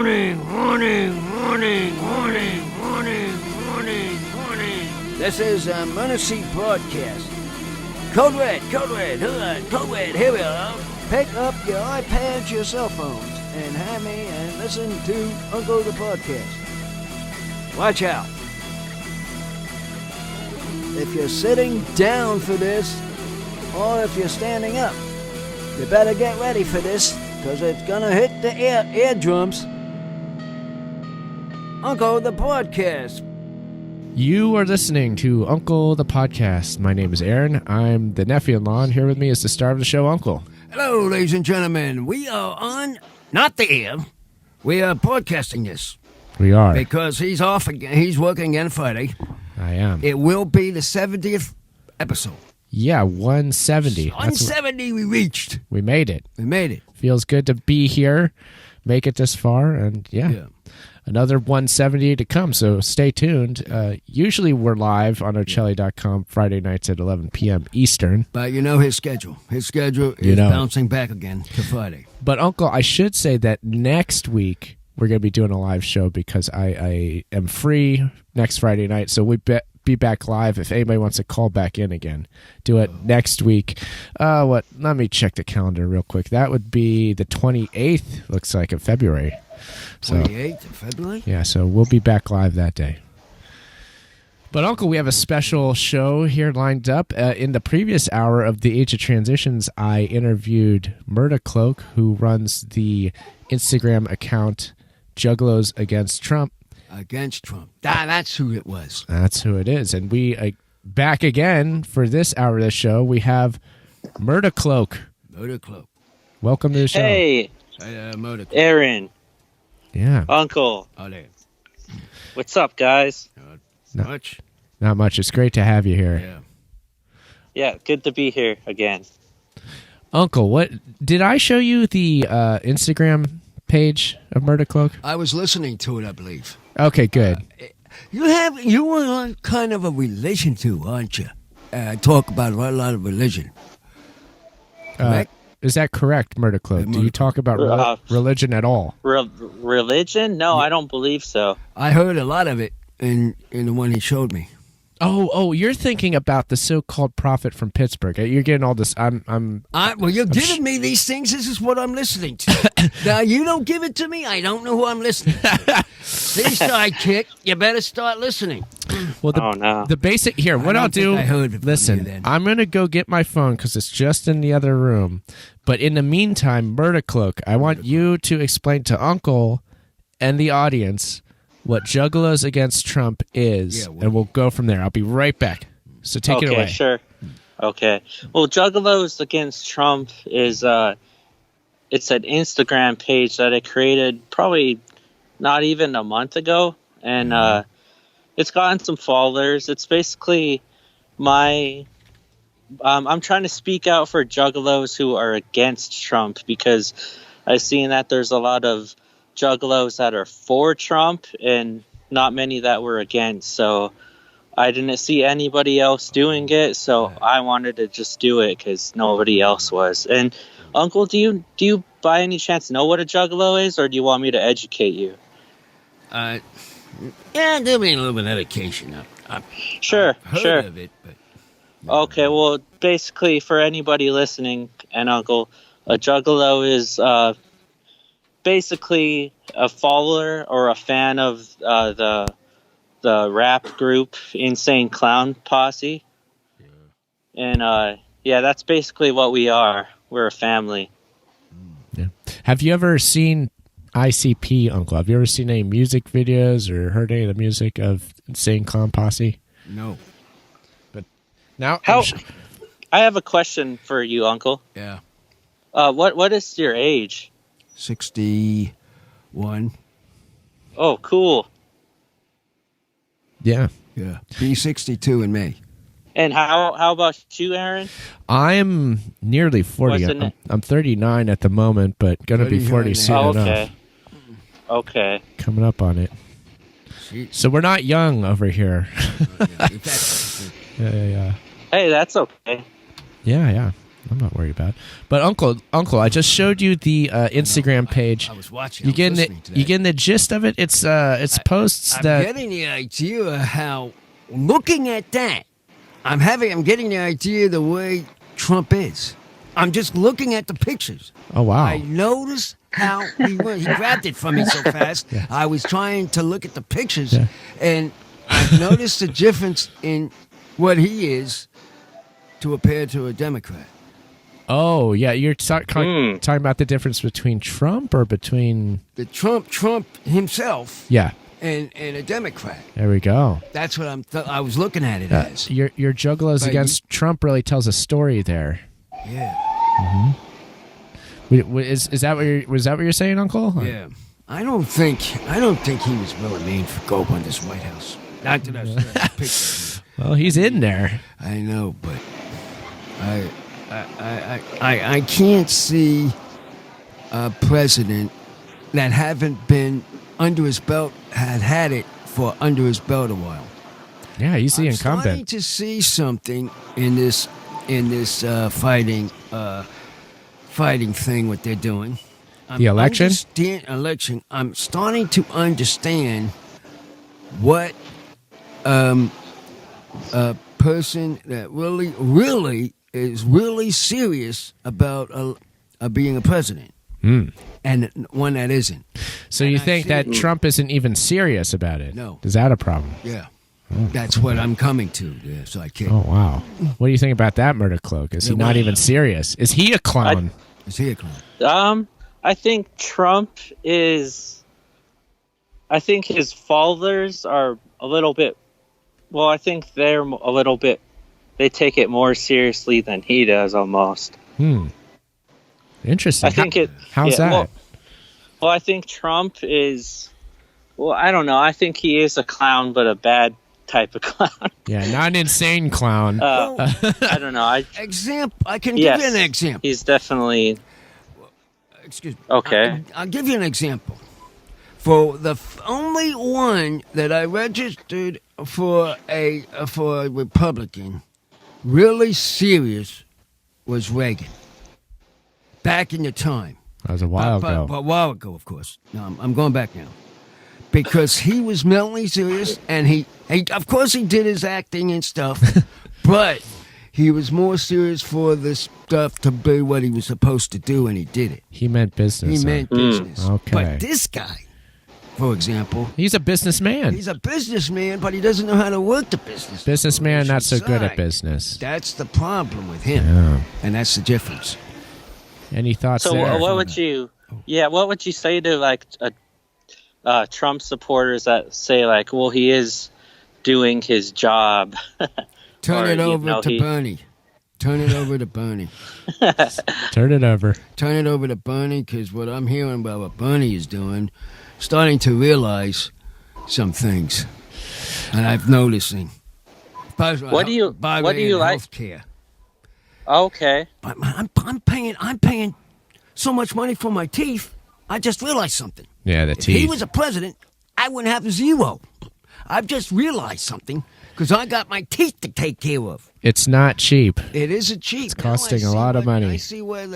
This is a Murdacloak broadcast. Code Red, here we are. Pick up your iPads, your cell phones, and have me and listen to Uncle the Podcast. Watch out. If you're sitting down for this, or if you're standing up, you better get ready for this, because it's gonna hit the eardrums. Uncle the Podcast. You are listening to Uncle the Podcast. My name is Aaron. I'm the nephew-in-law, and here with me is the star of the show, Uncle. Hello, ladies and gentlemen. We are on, not the air, we are podcasting this. We are. Because he's off again. He's working again Friday. I am. It will be the 70th episode. Yeah, 170. 170 we reached. We made it. We made it. Feels good to be here, make it this far, and yeah. Another 170 to come, so stay tuned. Usually we're live on Ocelli.com Friday nights at 11 p.m. Eastern. But you know his schedule. His schedule is bouncing back again to Friday. But, Uncle, I should say that next week we're going to be doing a live show because I am free next Friday night, so we'll be back live. If anybody wants to call back in again, do it next week. Let me check the calendar real quick. That would be the 28th, looks like, of February. 28th of February? Yeah, so we'll be back live that day. But, Uncle, we have a special show here lined up. In the previous hour of the Age of Transitions, I interviewed Murdacloak, who runs the Instagram account Juggalos Against Trump. Against Trump. That's who it was. That's who it is. And we, back again for this hour of the show, we have Murdacloak. Murdacloak. Welcome to the show. Hey, Murdacloak. Aaron. Yeah. Uncle. Howdy. What's up, guys? Not much. Not much. It's great to have you here. Yeah, good to be here again. Uncle, what did I show you the Instagram page of Murdacloak? I was listening to it, I believe. Okay, good. You were on kind of a religion too, aren't you? Talk about a lot of religion. Correct? Is that correct, Murdacloak? Do you talk about religion at all? Religion? No, I don't believe so. I heard a lot of it in the one he showed me. Oh, you're thinking about the so-called prophet from Pittsburgh. You're getting all this. You're giving me these things. This is what I'm listening to. Now, you don't give it to me, I don't know who I'm listening to. See, sidekick, you better start listening. Well, the basic here. What I'll do. Listen, I'm gonna go get my phone because it's just in the other room. But in the meantime, Murdacloak, I want you to explain to Uncle and the audience what Juggalos Against Trump is, and we'll go from there. I'll be right back. So take it away. Okay, sure. Okay. Well, Juggalos Against Trump is it's an Instagram page that I created probably not even a month ago, and it's gotten some followers. It's basically my I'm trying to speak out for Juggalos who are against Trump, because I've seen that there's a lot of Juggalos that are for Trump and not many that were against. So I didn't see anybody else doing it, so I wanted to just do it because nobody else was. And Uncle, do you by any chance know what a Juggalo is, or do you want me to educate you? Give me a little bit of education. Sure. I've heard of it, but okay, well, basically, for anybody listening, and Uncle, a Juggalo is basically a follower or a fan of the rap group Insane Clown Posse. And that's basically what we are. We're a family. Yeah. Have you ever seen ICP, Uncle? Have you ever seen any music videos or heard any of the music of Insane Clown Posse? No. But now, I have a question for you, Uncle. Yeah. What is your age? 61. Oh, cool. Yeah. Yeah. Be 62 in May. And how about you, Aaron? I'm nearly 40. I'm 39 at the moment, but going to be 40 soon enough. Okay. Coming up on it. So we're not young over here. Yeah. Yeah. Hey, that's okay. Yeah. I'm not worried about it. But Uncle, I just showed you the Instagram page. I was watching. You getting the gist of it? It's posts I'm that. getting the idea of how, looking at that, I'm getting the idea of the way Trump is. I'm just looking at the pictures. Oh wow! I noticed how he grabbed it from me so fast. Yeah. I was trying to look at the pictures, and I've noticed the difference in what he is compared to a Democrat. Oh yeah, you're talking about the difference between Trump or between the Trump himself. Yeah. And a Democrat. There we go. That's what I was looking at it as. Your Juggalos against Trump really tells a story there. Yeah. Mm-hmm. Was that what you're saying, Uncle? Yeah. I don't think he was really mean for go on this White House. Not that I've seen that picture. Well, he's in there. I know, but I can't see a president that haven't been under his belt, had it for under his belt a while. Yeah, he's the incumbent. I'm starting to see something in this fighting thing, what they're doing. The election? Election. I'm starting to understand what a person that really is really serious about being a president. And one that isn't. So you think that Trump isn't even serious about it? No. Is that a problem? Yeah. That's what I'm coming to. Yeah, so I can't. Oh, wow. What do you think about that, Murdacloak? Is he not even serious? Is he a clown? Is he a clown? I think Trump is... I think his followers are a little bit... Well, I think they're a little bit... They take it more seriously than he does, almost. Interesting. I think how's that? Well, I think Trump is... Well, I don't know. I think he is a clown, but a bad type of clown. Yeah, not an insane clown. I don't know. I can give you an example. He's definitely... Excuse me. Okay. I'll give you an example. For the only one that I registered for a Republican, really serious, was Reagan. Back in the time. That was a while ago. A while ago, of course. No, I'm going back now. Because he was mentally serious, and he of course he did his acting and stuff, but he was more serious for the stuff to be what he was supposed to do, and he did it. He meant business. He meant business. Okay. But this guy, for example... He's a businessman. He's a businessman, but he doesn't know how to work the business. Businessman, not so good at business. That's the problem with him, and that's the difference. Any thoughts there? So what would you... Yeah, what would you say to, like, Trump supporters that say, like, well, he is doing his job? Turn it over to Bernie. Turn it over to Bernie. Turn it over. Turn it over to Bernie, because what I'm hearing about what Bernie is doing, starting to realize some things, and I'm noticing. What do you like? Healthcare. Okay. But I'm paying so much money for my teeth. I just realized something. Yeah, the teeth. If he was a president, I wouldn't have zero. I've just realized something because I got my teeth to take care of. It's not cheap. It isn't cheap. It's costing a lot of money. I see where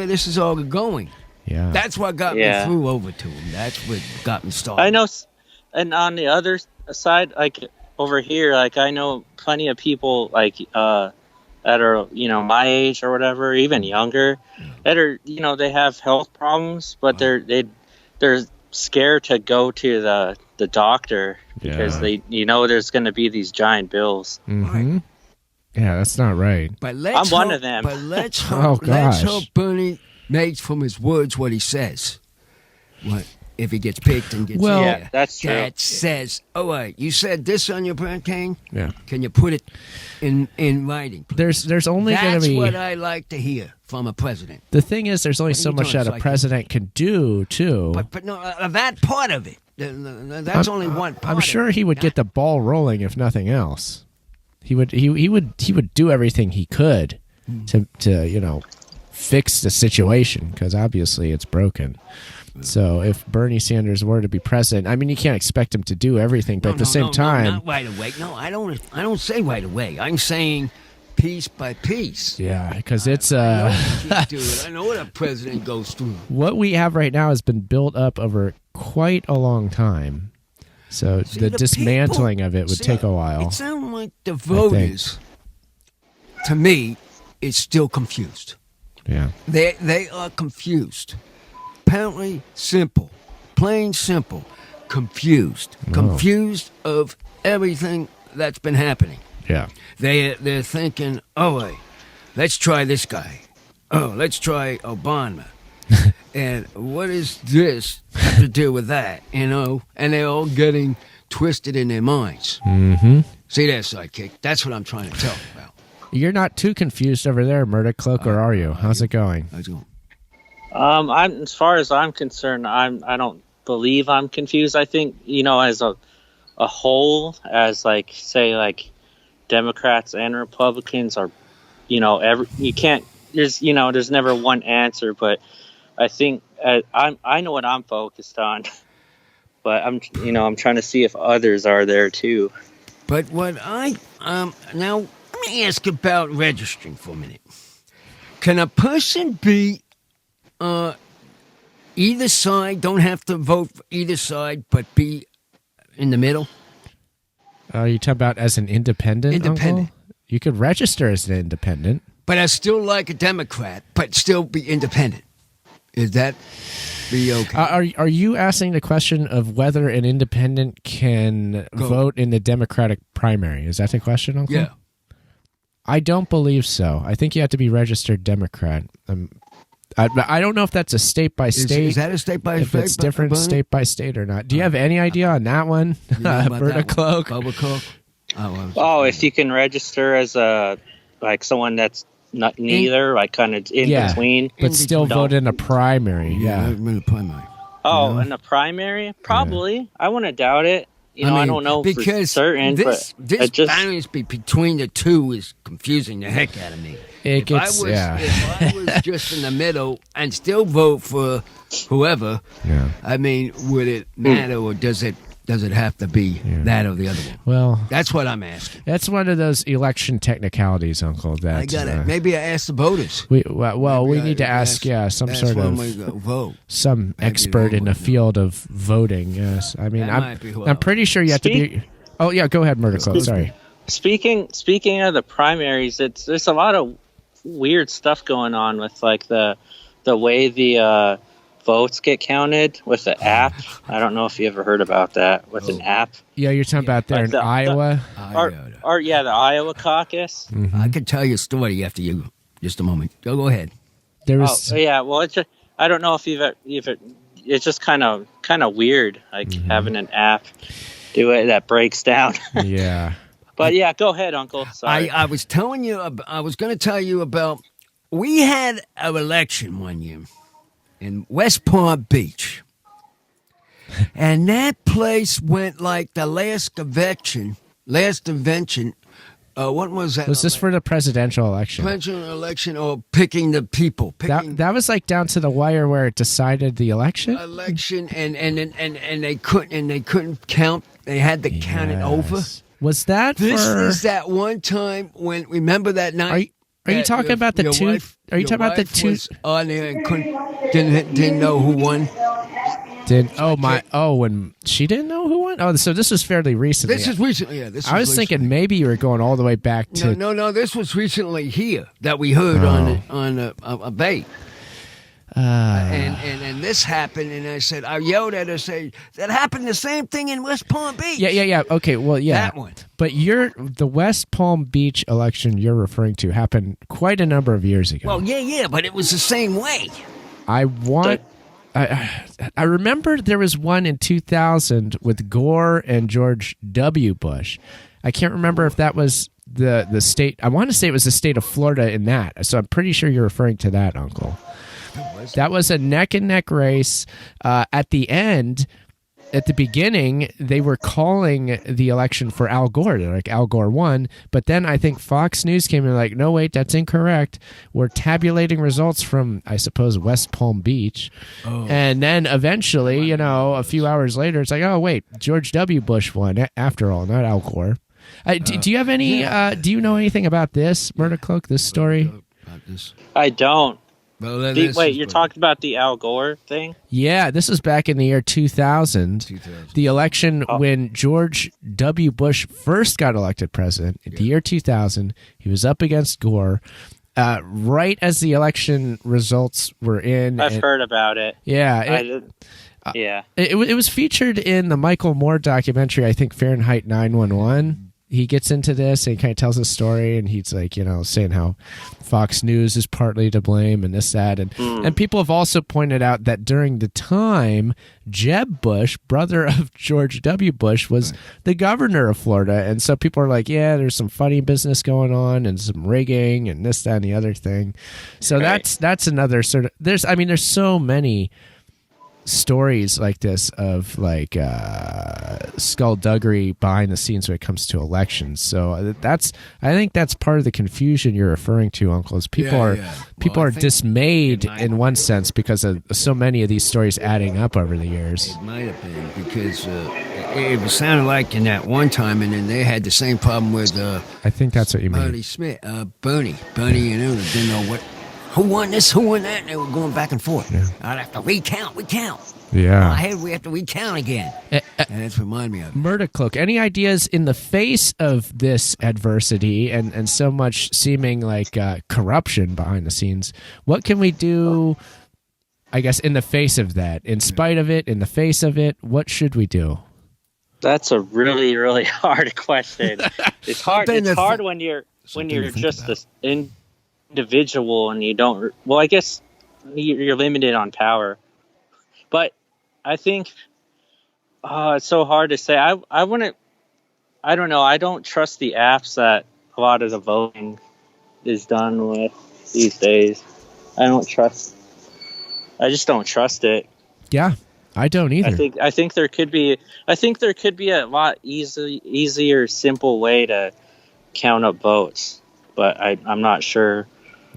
this is all going. Yeah. That's what got me through over to him. That's what got me started. I know, and on the other side, like over here, like I know plenty of people like that are, my age or whatever, even younger, that are, they have health problems, but they're scared to go to the doctor because there's going to be these giant bills. Mm-hmm. Yeah, that's not right. But I'm one of them. But let's hope Bernie makes from his words what he says. What if he gets picked and gets that's true. That says, all right, you said this on your campaign? Yeah. Can you put it in writing? There's only going to be... That's what I like to hear from a president. The thing is, there's only so much that a president can do, too. But no, that part of it, that's only one part. I'm sure he would get the ball rolling if nothing else. He would do everything he could to fix the situation, because obviously it's broken. So if Bernie Sanders were to be president, I mean, you can't expect him to do everything, but at the same time... not right away. No, I don't say right away. I'm saying piece by piece. Yeah, because it's I know what a president goes through. What we have right now has been built up over quite a long time. So the dismantling of it would take a while. It sounds like the voters, to me, is still confused. Yeah. They are confused. Apparently simple. Plain simple. Confused. Oh. Confused of everything that's been happening. Yeah. They're thinking, wait, let's try this guy. Oh, let's try Obama. And what does this have to do with that, And they're all getting twisted in their minds. Mm-hmm. See that, sidekick? That's what I'm trying to tell you about. You're not too confused over there, Murdacloak, or are you? How's it going? How's it going? I'm as far as I'm concerned, I don't believe I'm confused. I think, as a whole, as Democrats and Republicans are, you can't. There's never one answer, but I think I know what I'm focused on, but I'm trying to see if others are there too. But what now let me ask about registering for a minute. Can a person be either side? Don't have to vote for either side, but be in the middle. Are you talking about as an independent? Independent. Uncle? You could register as an independent. But I still like a Democrat, but still be independent. Is that be okay? Are you asking the question of whether an independent can vote in the Democratic primary? Is that the question, Uncle? Yeah. I don't believe so. I think you have to be registered Democrat. I don't know if that's a state by state. Is that a state by state? If it's different state by state or not. Do you have any idea on that one, Murdacloak? Oh, if you can register as someone that's not neither, kind of in between, but still vote in a primary. Yeah, in a primary. Oh, in a primary, probably. Yeah. I wouldn't doubt it. I don't know because for certain. This balance between the two is confusing the heck out of me. If I was just in the middle and still vote for whoever, would it matter or does it have to be that or the other one? Well, that's what I'm asking. That's one of those election technicalities, Uncle. That I got it. Maybe I asked the voters. We need to ask some expert in the field of voting. Yes, I mean I'm pretty sure you have to be. Oh yeah, go ahead, Murdacloak. Sorry. Speaking of the primaries, there's a lot of weird stuff going on with the way the votes get counted with the app. I don't know if you ever heard about that with an app. Yeah, you're talking about there in Iowa? The Iowa caucus. Mm-hmm. I could tell you a story after you. Just a moment. Go ahead. Well, it's just, I don't know if it's just kind of weird, having an app do it that breaks down. Yeah. But yeah, go ahead, Uncle. Sorry. I was telling you, I was going to tell you about, we had an election one year in West Palm Beach. And that place went like the last invention. What was that? Was this for the presidential election? Presidential election or picking the people? That was down to the wire where it decided the election? Election, and they couldn't count. They had to count it over. Was that This is that one time when, remember that night? Are you talking about the two? Are you talking about the two? On there and didn't know who won. When she didn't know who won? Oh, so this was fairly recently. This is recently, yeah. I was thinking maybe you were going all the way back to. No. This was recently here that we heard on a bait. And this happened, and I yelled at her, say that happened the same thing in West Palm Beach. Yeah. Okay, well, yeah, that one. But the West Palm Beach election you're referring to happened quite a number of years ago. Well, yeah, but it was the same way. I remember there was one in 2000 with Gore and George W. Bush. I can't remember if that was the state. I want to say it was the state of Florida in that. So I'm pretty sure you're referring to that, Uncle. That was a neck-and-neck race. At the end, at the beginning, they were calling the election for Al Gore. They're like, Al Gore won. But then I think Fox News came in like, no, wait, that's incorrect. We're tabulating results from, I suppose, West Palm Beach. Oh. And then eventually, a few hours later, it's like, oh, wait, George W. Bush won after all, not Al Gore. Do you have any? Do you know anything about this, Murdacloak? This story? I don't. Well, wait, you're talking about the Al Gore thing? Yeah, this was back in the year 2000. The election when George W. Bush first got elected president in the year 2000. He was up against Gore. Right as the election results were in. I've heard about it. Yeah. It was featured in the Michael Moore documentary, I think Fahrenheit 9/11. He gets into this and he kind of tells a story, and he's like, saying how Fox News is partly to blame and this, that. And people have also pointed out that during the time, Jeb Bush, brother of George W. Bush, was the governor of Florida. And so people are like, yeah, there's some funny business going on and some rigging and this, that, and the other thing. So that's another sort of, there's so many stories like this of like skullduggery behind the scenes when it comes to elections. So I think that's part of the confusion you're referring to, Uncle. Is people are dismayed in one sense because of so many of these stories adding up over the years. It might have been because it sounded like in that one time, and then they had the same problem with I think that's what you mean. Bernie Smith, Bernie, didn't know what. Who won this? Who won that? And they were going back and forth. Yeah. I'd have to recount. Yeah. We have to recount again. And that's reminded me of it. Murdacloak, any ideas in the face of this adversity and so much seeming like corruption behind the scenes? What can we do, I guess, in the face of that? In spite of it, in the face of it, what should we do? That's a really, really hard question. It's hard. It's hard when you're just this individual and you don't. Well, I guess you're limited on power, but I think it's so hard to say. I wouldn't. I don't know. I don't trust the apps that a lot of the voting is done with these days. I just don't trust it. Yeah, I don't either. I think there could be a lot easier, simple way to count up votes, but I'm not sure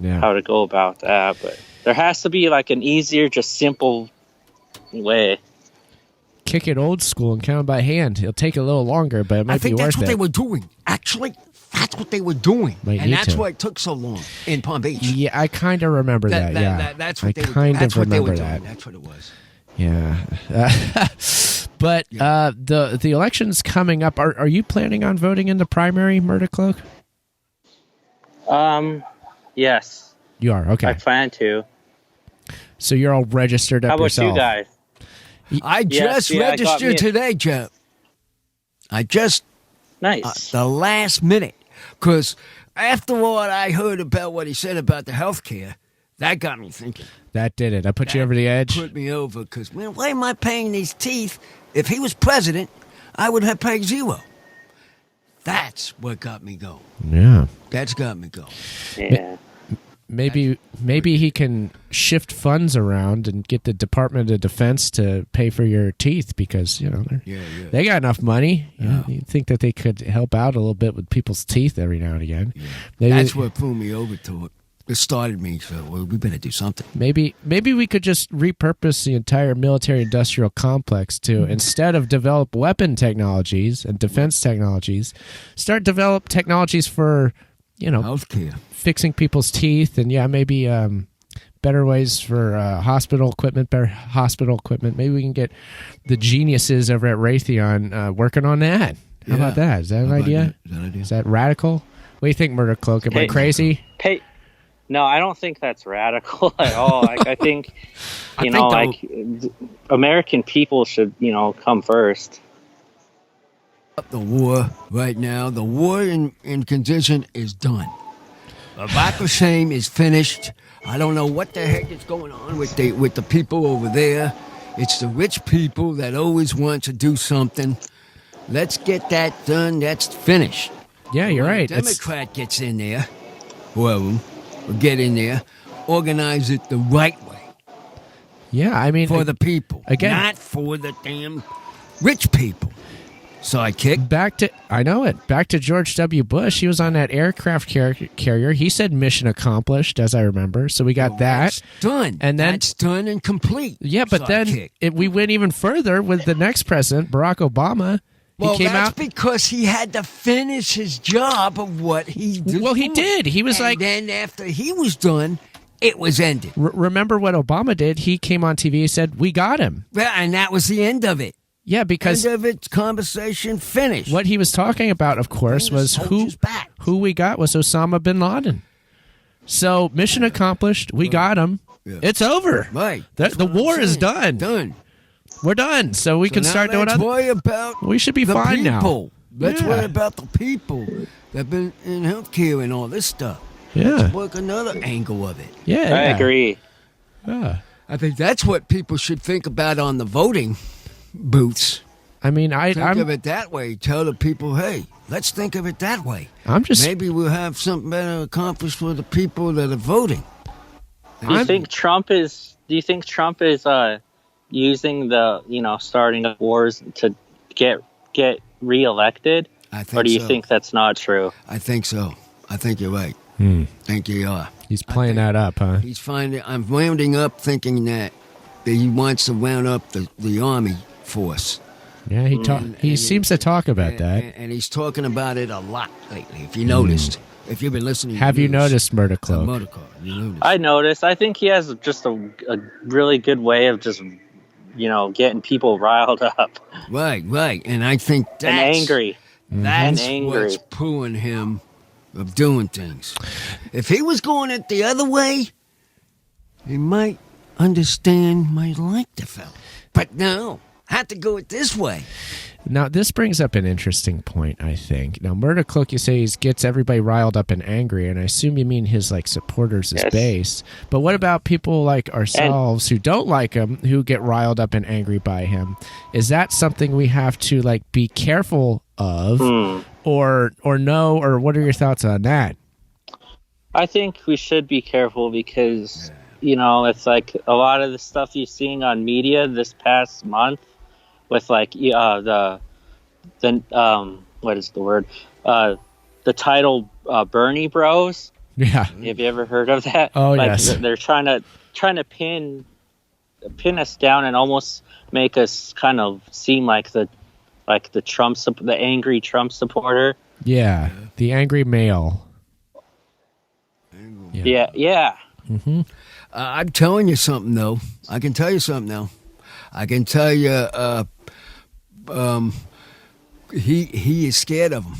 how to go about that. But there has to be like an easier, just simple way. Kick it old school and count by hand. It'll take a little longer, but it might be worth it. I think that's what they were doing. Actually, that's what they were doing. And that's why it took so long in Palm Beach. Yeah, I kind of remember that. That's what they were doing. That's what it was. Yeah. But the election's coming up. Are you planning on voting in the primary, Murdacloak? Yes. You are? Okay. I plan to. So you're all registered up yourself. How about you guys? I just registered today, Jeff. Nice. The last minute. Because after what I heard about what he said about the health care, that got me thinking. That did it. I put you over the edge. Put me over because, man, why am I paying these teeth? If he was president, I would have paid zero. That's what got me going. Yeah. That's got me going. Yeah. Maybe he can shift funds around and get the Department of Defense to pay for your teeth because, they got enough money. You'd think that they could help out a little bit with people's teeth every now and again. Yeah. That's what pulled me over to it. It started me, so we better do something. Maybe we could just repurpose the entire military-industrial complex to, instead of develop weapon technologies and defense technologies, develop technologies for, healthcare, fixing people's teeth, and maybe better ways for hospital equipment. Maybe we can get the geniuses over at Raytheon working on that. How about that? Is that an idea? Is that radical? What do you think, Murdacloak? Am I crazy? No, I don't think that's radical at all. I think, American people should, come first. The war right now, the war in condition is done. The lack of shame is finished. I don't know what the heck is going on with the people over there. It's the rich people that always want to do something. Let's get that done. That's finished. Yeah, you're right. The Democrat gets in there. Well, get in there, organize it the right way. Yeah, I mean, for the people, again, not for the damn rich people. Sidekick. Back to George W. Bush. He was on that aircraft carrier. He said mission accomplished, as I remember. So we got that. That's done. And then, that's done and complete. Yeah, but then we went even further with the next president, Barack Obama. Well, that's because he had to finish his job of what he did. Well, he did. He was and then after he was done, it was ended. Remember what Obama did? He came on TV and said, "We got him." Yeah, and that was the end of it. Yeah, because end of it, conversation finished. What he was talking about, of course, was who we got was Osama bin Laden. So mission accomplished. We got him. Yeah. It's over. Right. The war is done. Done. We're done. So we can start doing other. Worry about we should be fine people. now. Let's worry about the people that have been in healthcare and all this stuff. Yeah. Let's work another angle of it. Yeah. I agree. Yeah. I think that's what people should think about on the voting booths. I mean, think of it that way. Tell the people, hey, let's think of it that way. Maybe we'll have something better accomplished for the people that are voting. Do you think Trump is using the starting of wars to get reelected? Think or do you think that's not true? I think so. I think you're right. I think you are. He's playing that up, huh? I'm rounding up thinking that he wants to round up the army force. Yeah, he seems to talk about that. And he's talking about it a lot lately, if you noticed. If you've been listening Have you noticed, Murdacloak? I noticed. I think he has just a really good way of just, getting people riled up. Right. And I think that's... And angry. That's what's pulling him of doing things. If he was going it the other way, he might like the fella. But no, had to go it this way. Now, this brings up an interesting point, I think. Now, Murdacloak, you say he gets everybody riled up and angry, and I assume you mean his supporters, his base. But what about people like ourselves who don't like him, who get riled up and angry by him? Is that something we have to be careful of, or no? Or what are your thoughts on that? I think we should be careful because it's like a lot of the stuff you're seeing on media this past month. With what is the word? The title Bernie Bros. Yeah. Have you ever heard of that? Oh, yes. They're trying to pin us down and almost make us kind of seem like the angry Trump supporter. Yeah, the angry male. Yeah. Mm-hmm. I'm telling you something though. I can tell you something now. I can tell you, he is scared of him.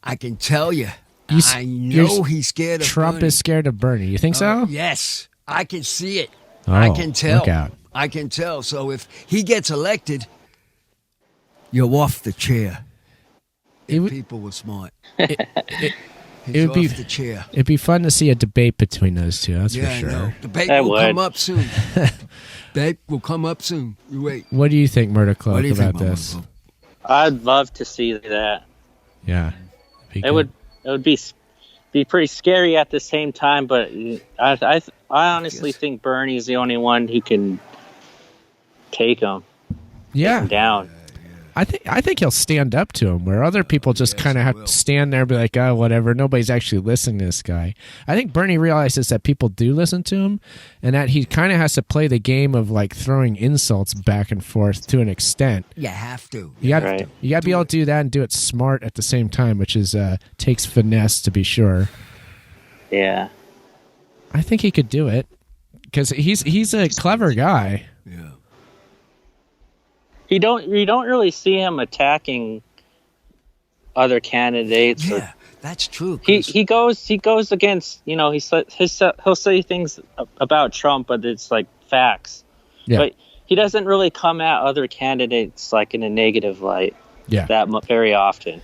I can tell you. I know he's scared of Trump Bernie. Is scared of Bernie. You think so? Yes. I can see it. Oh, I can tell. Look out. I can tell. So if he gets elected, you're off the chair. If people were smart. He's off the chair. It'd be fun to see a debate between those two, that's for sure. I know. Debate will come up soon. Debate will come up soon. You wait. What do you think, Murdacloak, about this? I'd love to see that. Yeah. It would be pretty scary at the same time, but I honestly think Bernie's the only one who can take him. Yeah. Take him down. I think he'll stand up to him, where other people just kind of have to stand there and be like, oh, whatever. Nobody's actually listening to this guy. I think Bernie realizes that people do listen to him, and that he kind of has to play the game of throwing insults back and forth to an extent. You have to. You got to be able to do that and do it smart at the same time, which is takes finesse to be sure. Yeah. I think he could do it because he's a clever guy. Yeah. You don't really see him attacking other candidates. Yeah, that's true. He goes against, he'll say things about Trump, but it's facts. Yeah. But he doesn't really come at other candidates in a negative light. Yeah. That very often.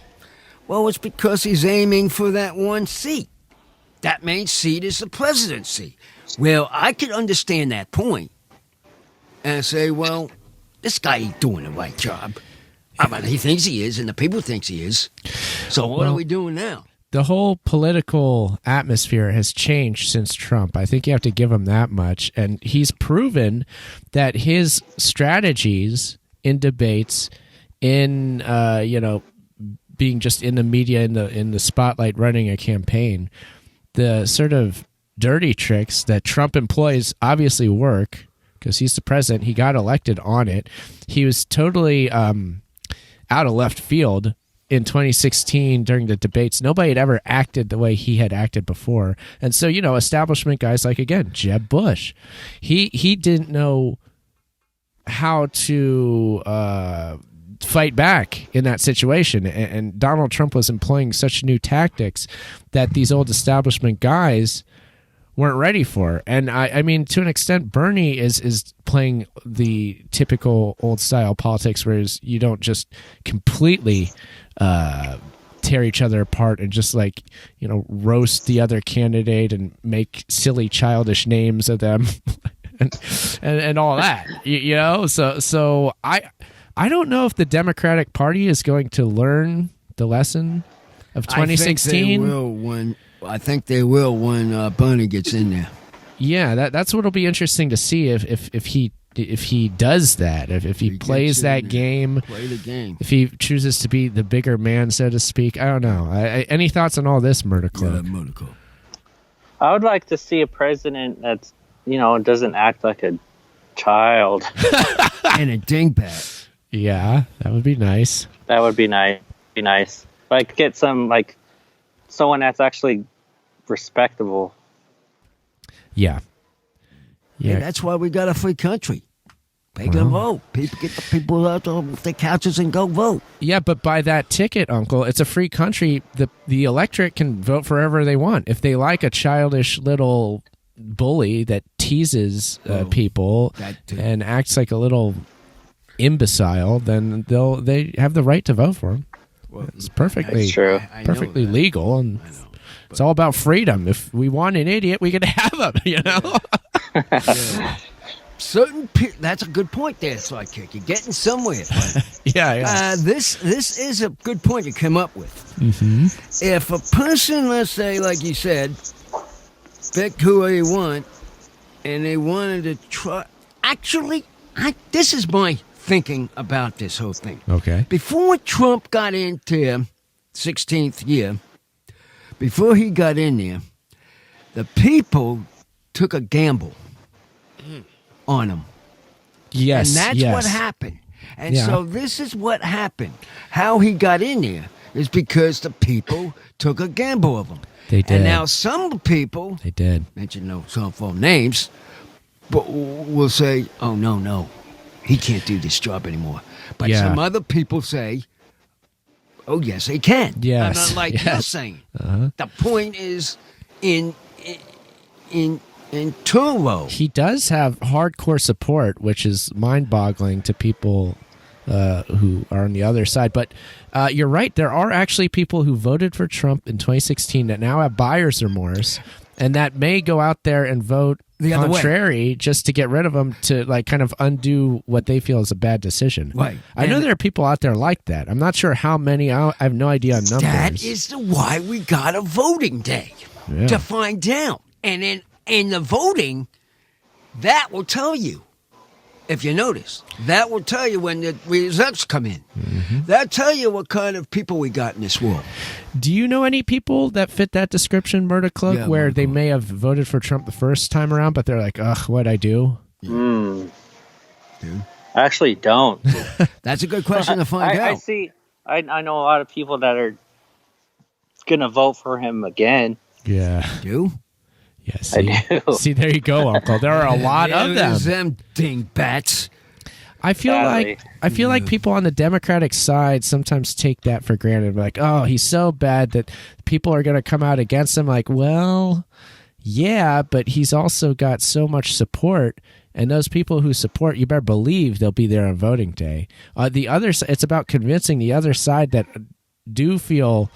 Well, it's because he's aiming for that one seat. That main seat is the presidency. Well, I could understand that point and say, well, this guy ain't doing the right job. I mean, he thinks he is, and the people thinks he is. So what are we doing now? The whole political atmosphere has changed since Trump. I think you have to give him that much. And he's proven that his strategies in debates, in being just in the media, in the spotlight, running a campaign, the sort of dirty tricks that Trump employs obviously work. Because he's the president, he got elected on it. He was totally out of left field in 2016 during the debates. Nobody had ever acted the way he had acted before. And so, establishment guys like, again, Jeb Bush, he didn't know how to fight back in that situation. And Donald Trump was employing such new tactics that these old establishment guys weren't ready for. And I mean, to an extent, Bernie is playing the typical old style politics, whereas you don't just completely tear each other apart and just roast the other candidate and make silly childish names of them and all that, so I don't know if the Democratic Party is going to learn the lesson of 2016. I think they will when Bernie gets in there. Yeah, that's what'll be interesting to see if he does that, if he plays that game, play the game, if he chooses to be the bigger man, so to speak. I don't know. Any thoughts on all this, Murdacloak? Yeah, Murdacloak. I would like to see a president that's doesn't act like a child and a dingbat. Yeah, that would be nice. That would be nice. Like, get some, someone that's actually respectable. Yeah. Yeah. And that's why we got a free country. They can vote. People get the people out of their couches and go vote. Yeah, but by that ticket, Uncle, it's a free country. The electorate can vote for whoever they want. If they like a childish little bully that teases people and acts like a little imbecile, then they have the right to vote for him. Well, it's perfectly legal, and it's all about freedom. If we want an idiot, we can have him. Yeah. That's a good point there, Sidekick. You're getting somewhere. Yeah. This is a good point you come up with. Mm-hmm. If a person, let's say, like you said, picked who they want, and they wanted to try. Actually, this is my thinking about this whole thing. Okay. Before Trump got into 16th year, before he got in there, the people took a gamble on him. Yes. And that's what happened. And so this is what happened. How he got in there is because the people took a gamble of him. They did. And now some people, they did, mention no cell phone names, but will say, oh, no, he can't do this job anymore. But some other people say, oh, yes, he can. Yes. And like you're saying, the point is in Turo. He does have hardcore support, which is mind-boggling to people who are on the other side. But you're right. There are actually people who voted for Trump in 2016 that now have buyer's remorse, and that may go out there and vote the other contrary way, just to get rid of him, to kind of undo what they feel is a bad decision. Right. I know there are people out there like that. I'm not sure how many. I have no idea on numbers. That is why we got a voting day to find out. And then in the voting, that will tell you. If you notice, that will tell you when the results come in. Mm-hmm. That'll tell you what kind of people we got in this world. Do you know any people that fit that description, Murdacloak, where they may have voted for Trump the first time around, but they're like, ugh, what'd I do? I actually don't. That's a good question to find out. I know a lot of people that are going to vote for him again. Yeah. Do? Yeah, see, there you go, Uncle. There are a lot of them. Them dingbats. I feel like people on the Democratic side sometimes take that for granted. Like, oh, he's so bad that people are going to come out against him. Like, well, yeah, but he's also got so much support, and those people who support, you better believe they'll be there on voting day. The other, it's about convincing the other side that do feel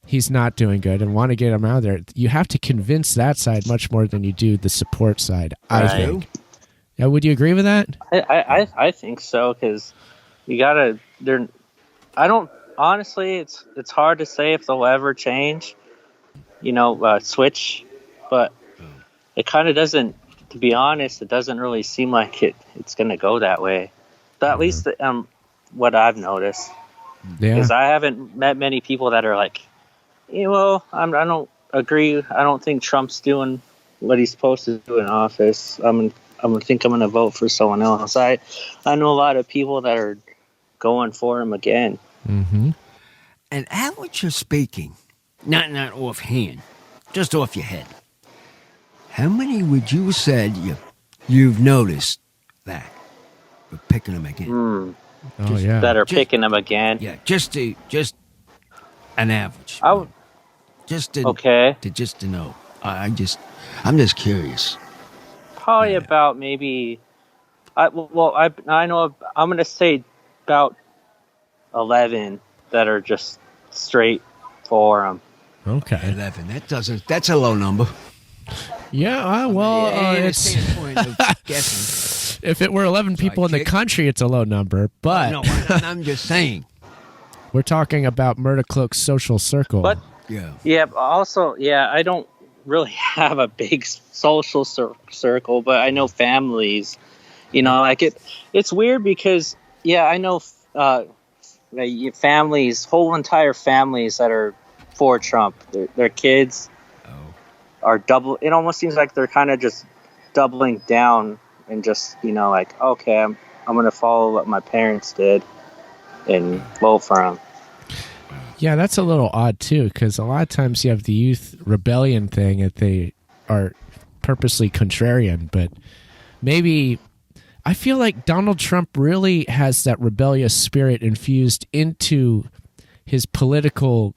he's not doing good and want to get him out of there. You have to convince that side much more than you do the support side, I think. Yeah, would you agree with that? I think so, because you gotta. I don't honestly. It's hard to say if they'll ever change. Switch, but it kind of doesn't. To be honest, it doesn't really seem like it's gonna go that way. But at least what I've noticed, because I haven't met many people that are like, I don't agree. I don't think Trump's doing what he's supposed to do in office. I'm gonna vote for someone else. I know a lot of people that are going for him again. Mm-hmm. And amateur speaking, not offhand, just off your head, how many would you said you've noticed that we're picking them again? That are picking him again. Yeah, just an average. Just to know. I'm just curious. Probably about maybe. I know. I'm gonna say about 11 that are just straight for him. Okay. 11. That's a low number. Yeah, it's guessing. If it were 11 people in the country, it's a low number. But no, I'm just saying. We're talking about Murdacloak's social circle. But yeah. Also, I don't really have a big social circle, but I know families. Like it's weird because I know families, whole entire families that are for Trump. Their kids are double. It almost seems like they're kind of just doubling down and just like, okay, I'm gonna follow what my parents did and vote for him. Yeah, that's a little odd too, because a lot of times you have the youth rebellion thing that they are purposely contrarian, but maybe I feel like Donald Trump really has that rebellious spirit infused into his political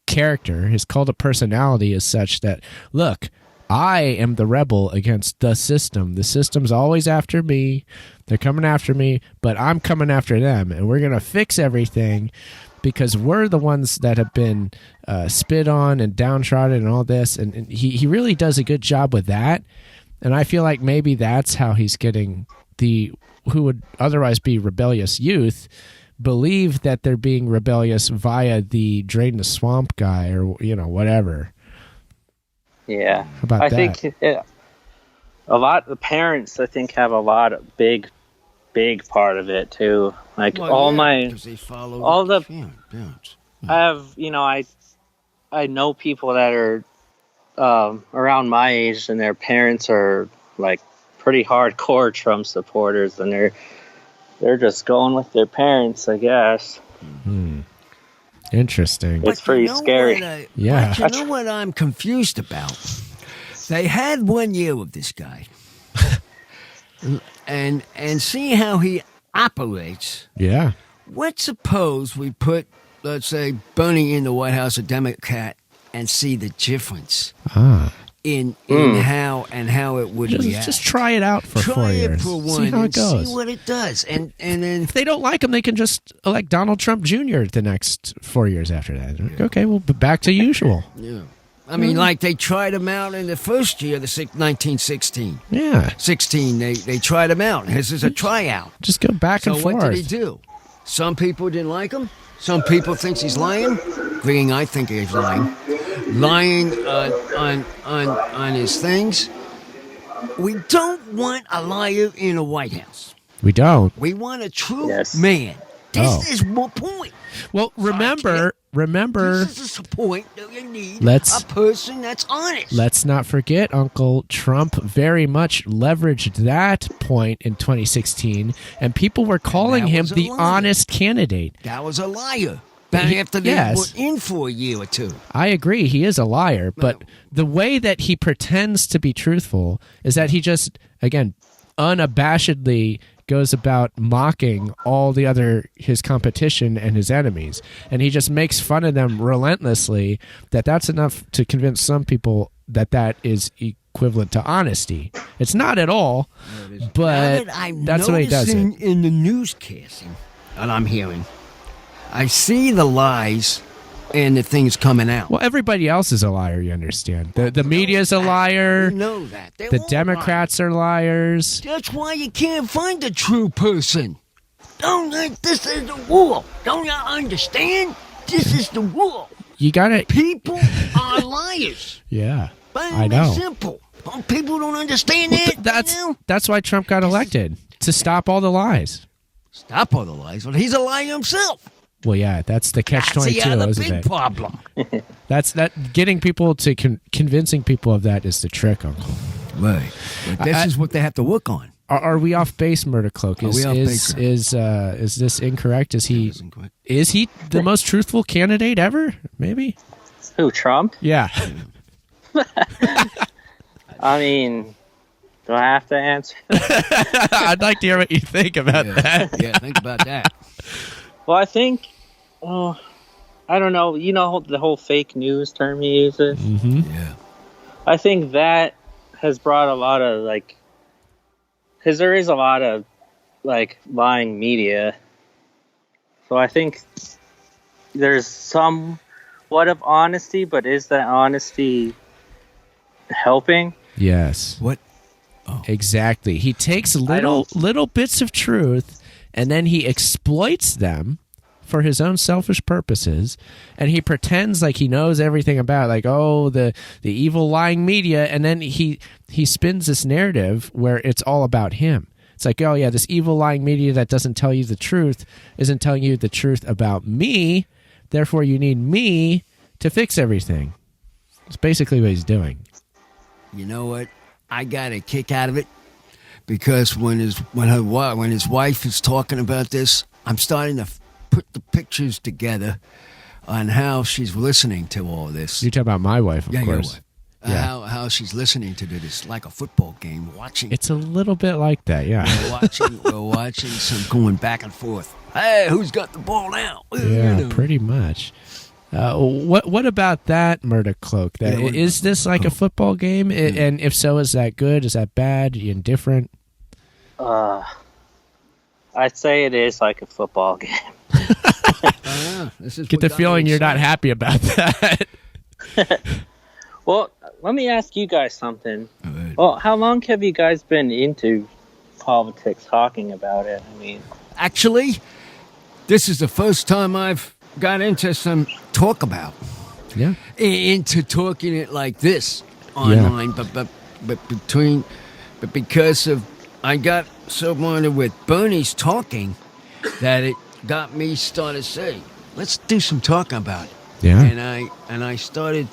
character. His cult of personality is such that, look, I am the rebel against the system. The system's always after me. They're coming after me, but I'm coming after them. And we're going to fix everything because we're the ones that have been spit on and downtrodden and all this. And he really does a good job with that. And I feel like maybe that's how he's getting the who would otherwise be rebellious youth believe that they're being rebellious via the drain the swamp guy or whatever. Yeah, how about I that? think a lot of the parents I think have a lot of big part of it too. Like I have I know people that are around my age and their parents are like pretty hardcore Trump supporters, and they're just going with their parents, I guess. Interesting. It's pretty scary. But you know what I'm confused about? They had 1 year with this guy, and see how he operates. Yeah. Let's suppose we put, let's say, Bernie in the White House, a Democrat, and see the difference in how it would react. Just try it out for 4 years. For one, see how it goes. See what it does, and then if they don't like him, they can just elect Donald Trump Jr. the next 4 years after that. Yeah. Okay, well, back to usual. Yeah. I mean, like they tried him out in the first year, 1916. Yeah. 16, they tried him out. This is a tryout. Just go back and forth. So what did he do? Some people didn't like him. Some people think he's lying. Agreeing, I think he's lying. Lying on his things. We don't want a liar in the White House. We don't. We want a true man. This is my point. Well, remember. This is the point that you need a person that's honest. Let's not forget, Uncle, Trump very much leveraged that point in 2016, and people were calling him the honest candidate. That was a liar. But after they were in for a year or two. I agree, he is a liar, but the way that he pretends to be truthful is that he just, again, unabashedly goes about mocking all his competition and his enemies, and he just makes fun of them relentlessly. That's enough to convince some people that is equivalent to honesty. It's not at all, but that's the way he does it. In the newscasting that I'm hearing, I see the lies and the things coming out. Well, everybody else is a liar, you understand. The media's a liar. You know that. The Democrats are liars. That's why you can't find a true person. This is the rule. Don't you understand? This is the rule. You gotta... People are liars. Yeah, I know. Simple. People don't understand that. That's why Trump got elected, to stop all the lies. Stop all the lies? Well, he's a liar himself. Well, yeah, that's the catch-22, isn't it? Big problem. That's getting people to convincing people of that is the trick, Uncle. Right. But this is what they have to work on. Are we off base, Murdacloak? Is this incorrect? Is he the most truthful candidate ever? Maybe. Who, Trump? Yeah. I mean, do I have to answer? I'd like to hear what you think about that. Yeah, think about that. Well, I think, I don't know. You know the whole fake news term he uses? Mm-hmm. Yeah. I think that has brought a lot of, like, because there is a lot of, like, lying media. So I think there's somewhat of honesty, but is that honesty helping? Yes. What? Oh. Exactly. He takes little bits of truth, and then he exploits them for his own selfish purposes, and he pretends like he knows everything about, like, the evil lying media, and then he spins this narrative where it's all about him. It's like, oh yeah, this evil lying media that doesn't tell you the truth isn't telling you the truth about me, therefore you need me to fix everything. It's basically what he's doing. You know what? I got a kick out of it because when his wife is talking about this, I'm starting to put the pictures together on how she's listening to all this. You're talking about my wife, of course. Yeah. How she's listening to this like a football game, watching. It's a little bit like that, yeah. We're watching some going back and forth. Hey, who's got the ball now? Yeah, pretty much. What about that, Murdacloak? Is this like a football game? And if so, is that good? Is that bad? Indifferent? I'd say it is like a football game. Get the feeling you're not happy about that. Well, let me ask you guys something. Well, how long have you guys been into politics, talking about it? I mean, actually, this is the first time I've got into some talk about. Yeah. Into talking it like this online, but because of I got so wanted with Bernie's talking that it got me started saying, let's do some talking about it. Yeah. And I started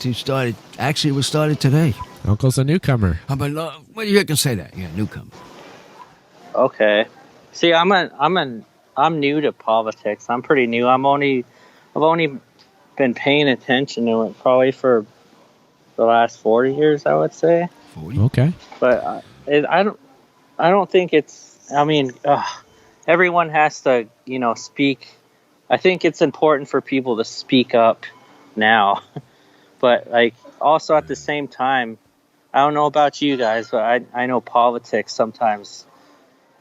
actually it was started today. Uncle's a newcomer. Well, you can say that. Yeah, newcomer. Okay. See, I'm new to politics. I'm pretty new. I've only been paying attention to it probably for the last 40 years, I would say. 40? Okay. But I don't think it's. I mean, everyone has to, speak. I think it's important for people to speak up now, but like also at the same time, I don't know about you guys, but I know politics sometimes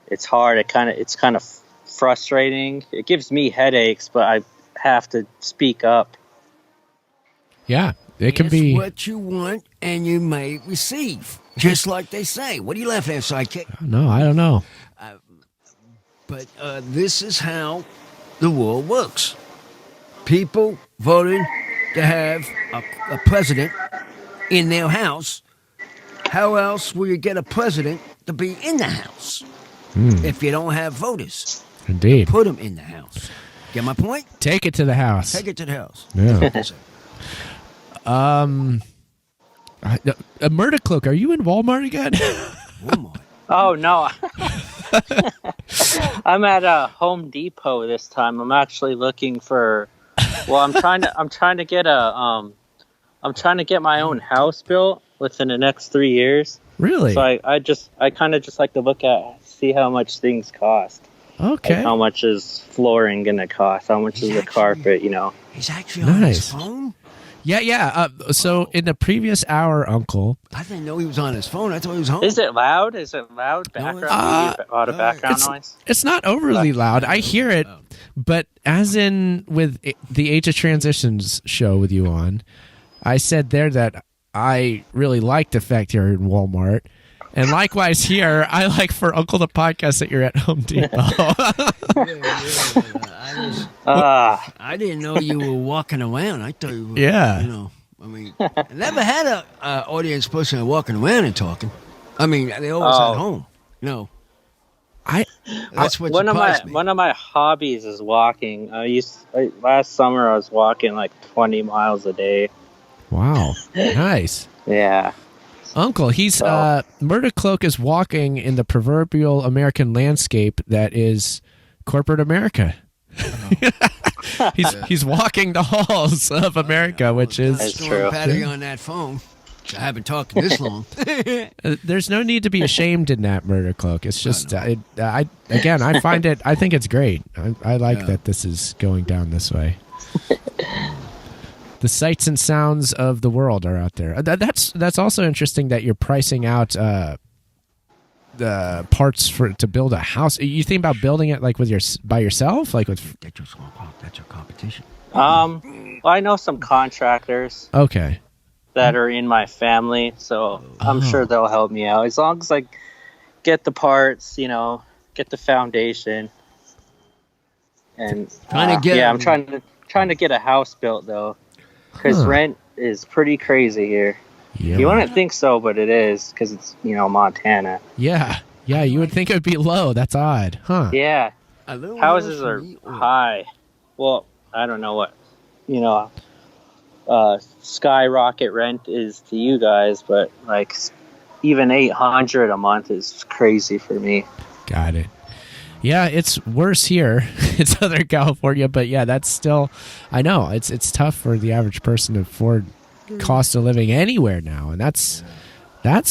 it's hard. It's kind of frustrating. It gives me headaches, but I have to speak up. Yeah, it can be what you want, and you may receive. Just like they say. What are you laughing at, sidekick? No, I don't know. But this is how the world works. People voted to have a president in their house. How else will you get a president to be in the house if you don't have voters? Indeed. Put them in the house. Get my point? Take it to the house. Take it to the house. Yeah. Murdacloak, are you in Walmart again? Walmart. Oh no. I'm at Home Depot this time. I'm actually looking for. Well, I'm trying to get I'm trying to get my own house built within the next 3 years. Really? So I kind of just like to see how much things cost. Okay. Like how much is flooring gonna cost? How much is the carpet? He's actually on his phone. Yeah. So in the previous hour, Uncle, I didn't know he was on his phone. I thought he was home. Is it loud? Background? A lot of background noise? It's not overly loud. I hear it, but as in with the Age of Transitions show with you on, I said there that I really like the fact you're in Walmart. And likewise here, I like for Uncle the podcast that you're at Home Depot. I didn't know you were walking around. I thought you were, yeah. I mean, I never had an audience person walking around and talking. I mean, they always at home. That's what one of my hobbies is walking. Last summer I was walking like 20 miles a day. Wow, nice. Yeah. Uncle, he's Murdacloak is walking in the proverbial American landscape that is corporate America. He's walking the halls of America, which is That's true. Patty on that phone. I haven't talked this long. There's no need to be ashamed in that, Murdacloak. It's just, I find it. I think it's great. I like that this is going down this way. The sights and sounds of the world are out there. That's also interesting that you're pricing out the parts to build a house. You think about building it like by yourself, like with. That's your competition. Well, I know some contractors. Okay. That are in my family, so I'm sure they'll help me out as long as I get the parts, get the foundation, and I'm trying to get a house built though, because rent is pretty crazy here. Yeah. You wouldn't think so, but it is because it's Montana. Yeah, you would think it would be low. That's odd, huh? Yeah, houses are high. Well, I don't know what skyrocket rent is to you guys, but like even $800 a month is crazy for me. Got it. Yeah, it's worse here. It's Southern California, but yeah, that's still. I know it's tough for the average person to afford cost of living anywhere now, and that's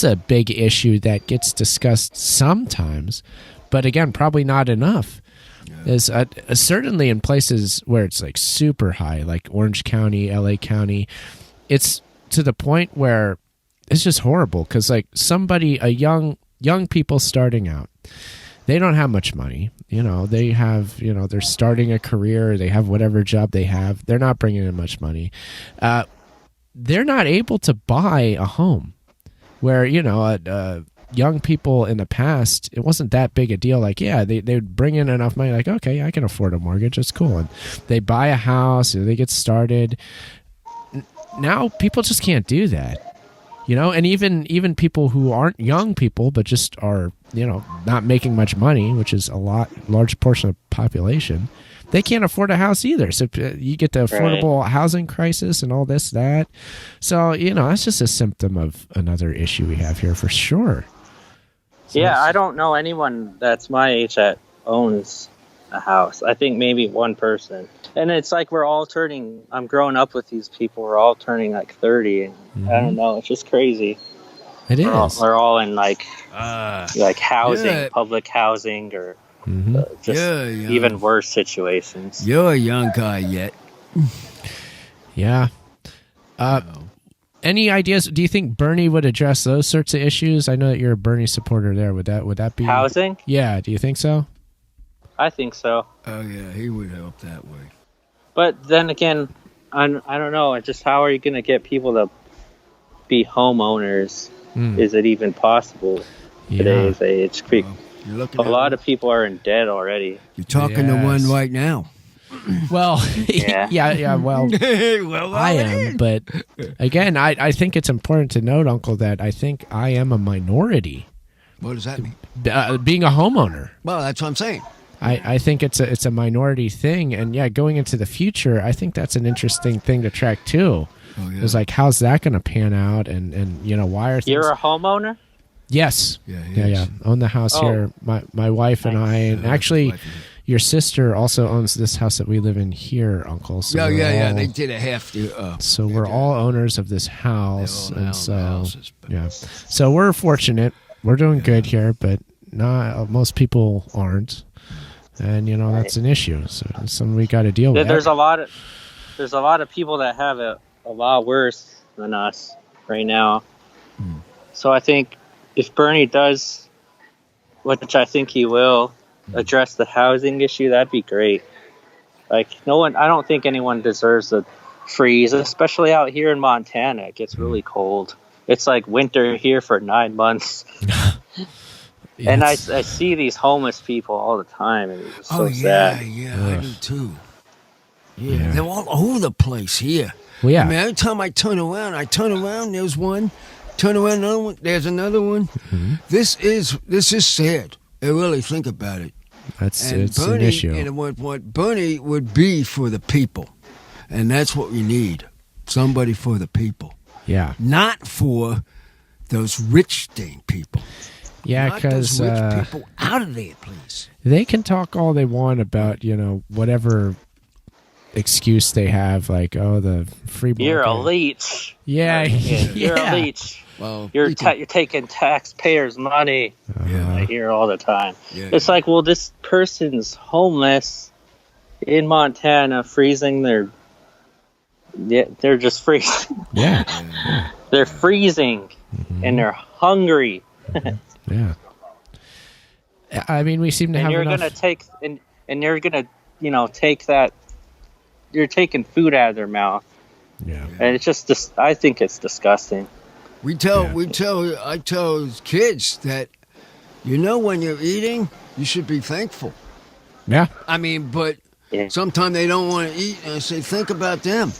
a big issue that gets discussed sometimes, but again, probably not enough. Is certainly in places where it's like super high, like Orange County, LA County, it's to the point where it's just horrible because like a young people starting out, they don't have much money. They have they're starting a career, they have whatever job they have, they're not bringing in much money. They're not able to buy a home where young people in the past, it wasn't that big a deal. Like, yeah, they would bring in enough money, like, okay, I can afford a mortgage. It's cool. And they buy a house, they get started. Now people just can't do that, and even people who aren't young people, but just are, not making much money, which is large portion of the population, they can't afford a house either. So you get the affordable housing crisis and all this, that. So, that's just a symptom of another issue we have here for sure. So yeah, I don't know anyone that's my age that owns a house. I think maybe one person. And it's like I'm growing up with these people. We're all turning like 30. And I don't know. It's just crazy. It is. We're all in like housing, public housing, or even worse situations. You're a young guy yet. Yeah. Any ideas? Do you think Bernie would address those sorts of issues? I know that you're a Bernie supporter there. Would that be housing? Yeah. Do you think so? I think so. Oh yeah, he would help that way. But then again, I don't know. Just how are you going to get people to be homeowners? Is it even possible today's age? A lot of people are in debt already. You're talking to one right now. Well, yeah. Well, I am, but again, I think it's important to note, Uncle, that I think I am a minority. What does that mean? Being a homeowner. Well, that's what I'm saying. I think it's a minority thing, and yeah, going into the future, I think that's an interesting thing to track too. Oh, yeah. It's like, how's that going to pan out, and why are things... You're a homeowner? Yes. Yeah. Own the house here. My wife and I, and actually, your sister also owns this house that we live in here, Uncle. So yeah. They did a half. So we're all owners of this house, and so houses, yeah. So we're fortunate. We're doing good here, but not most people aren't, and that's an issue. So it's something we got to deal with. There's a lot of people that have it a lot worse than us right now. So I think if Bernie does, which I think he will, address the housing issue, that'd be great. Like, I don't think anyone deserves a freeze, especially out here in Montana. It gets really cold. It's like winter here for 9 months. Yes. And I see these homeless people all the time, and it's so sad. Yeah, I do too. Yeah, they're all over the place here. Well, yeah. I mean, every time I turn around, there's one. Turn around, another one. There's another one. Mm-hmm. This is sad. I really think about it. It's Bernie, an issue. And what Bernie would be for the people, and that's what we need. Somebody for the people. Yeah. Not for those rich dang people. Yeah, because rich people out of there, please. They can talk all they want about, whatever excuse they have, like, the free market. You're elites. Yeah, you're elites. Well, you're taking taxpayers' money. I hear all the time. Yeah. It's like, well, this person's homeless in Montana, freezing their. Yeah, they're just freezing. Yeah. They're freezing, and they're hungry. Yeah. I mean, we seem to have enough. And you're gonna take that. You're taking food out of their mouth. Yeah. And it's just I think it's disgusting. I tell kids that, when you're eating, you should be thankful. Yeah. I mean, but sometimes they don't want to eat, and I say, think about them.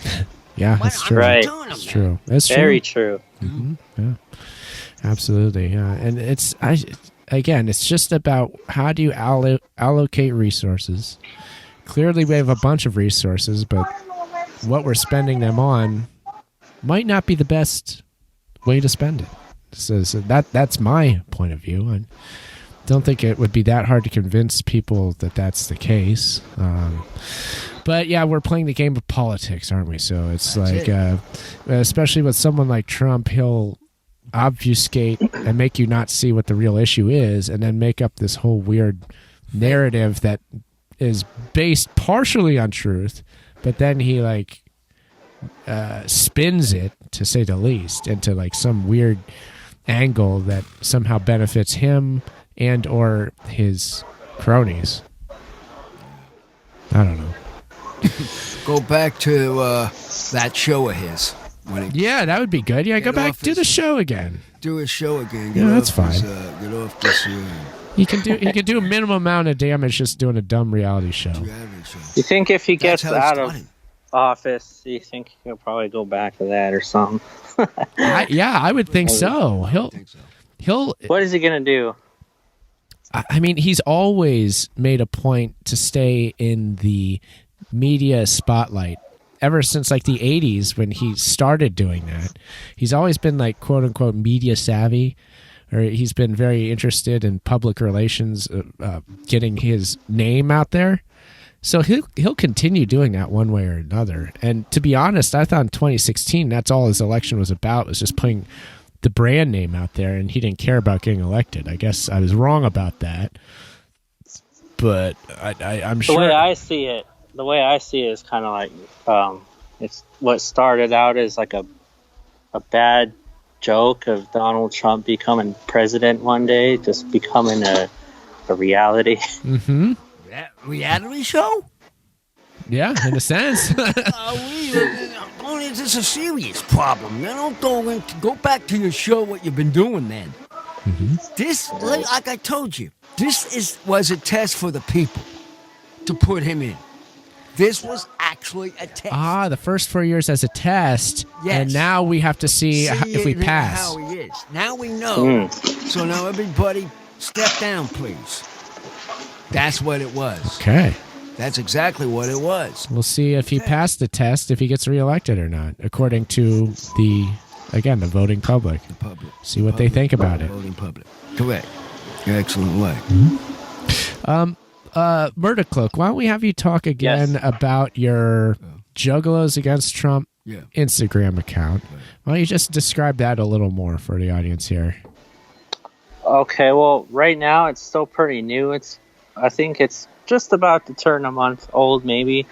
Yeah, that's true. Right. That's true. That's true. Very true. Mm-hmm. Yeah. Absolutely. Yeah. And it's just about how do you allocate resources. Clearly, we have a bunch of resources, but what we're spending them on might not be the best way to spend it. So that's my point of view. I don't think it would be that hard to convince people that that's the case. But yeah, we're playing the game of politics, aren't we? So it's especially with someone like Trump, he'll obfuscate and make you not see what the real issue is, and then make up this whole weird narrative that is based partially on truth, but then he spins it, to say the least, into some weird angle that somehow benefits him and or his cronies. I don't know. Go back to that show of his. That would be good. Yeah, go back, do the show again. Do a show again. That's fine. Get off this. He can do a minimum amount of damage just doing a dumb reality show. You think if he gets out of office, you think he'll probably go back to that or something? I would think so. He'll. What is he gonna do? I mean, he's always made a point to stay in the media spotlight. Ever since the 80s when he started doing that, he's always been quote unquote media savvy, or he's been very interested in public relations, getting his name out there. So he'll continue doing that one way or another. And to be honest, I thought in 2016 that's all his election was about, was just putting the brand name out there, and he didn't care about getting elected. I guess I was wrong about that, but I'm sure. The way I see it is kind of it's what started out as a bad joke of Donald Trump becoming president one day, just becoming a reality. Mm-hmm. Reality show? Yeah, in a sense. This is a serious problem. Now don't go back to your show. What you've been doing then? Mm-hmm. This, like I told you, was a test for the people to put him in. This was actually a test. The first 4 years as a test, yes. And now we have to see if we pass. How he is. Now we know. So now everybody, step down, please. That's what it was. Okay. That's exactly what it was. We'll see if he passed the test, if he gets reelected or not, according to the voting public. The public. See what they think about it. Voting public. Correct. Excellent way. Mm-hmm. Murdacloak, why don't we have you talk again about your Juggalos Against Trump Instagram account? Why don't you just describe that a little more for the audience here? Okay, well, right now it's still pretty new. I think it's just about to turn a month old, maybe.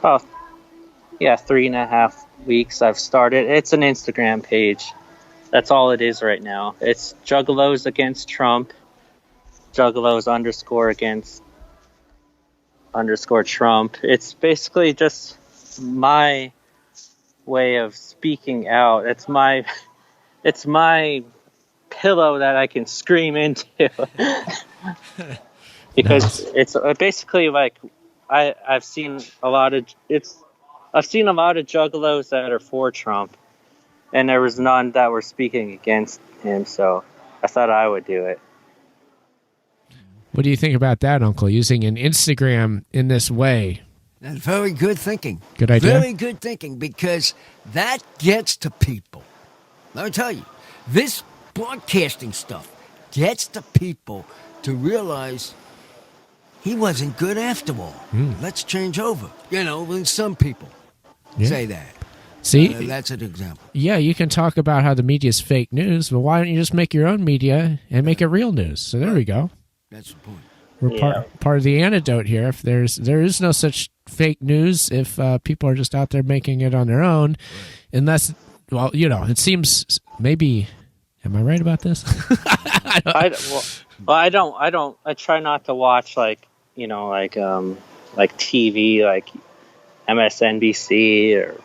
3.5 weeks I've started. It's an Instagram page. That's all it is right now. It's Juggalos Against Trump. Juggalos _against_ Trump. It's basically just my way of speaking out. It's my pillow that I can scream into. Because it's basically I've seen a lot of Juggalos that are for Trump, and there was none that were speaking against him, so I thought I would do it. What do you think about that, Uncle? Using an Instagram in this way? That's very good thinking. Good idea. Very good thinking, because that gets to people. Let me tell you, This broadcasting stuff gets the people to realize he wasn't good after all. Let's change over. When some people say that. See, that's an example. Yeah, you can talk about how the media is fake news, but why don't you just make your own media and make it real news? So there we go. That's the point. We're part of the antidote here. If there is no such fake news if people are just out there making it on their own, unless, well, it seems maybe. Am I right about this? I try not to watch like TV, like MSNBC or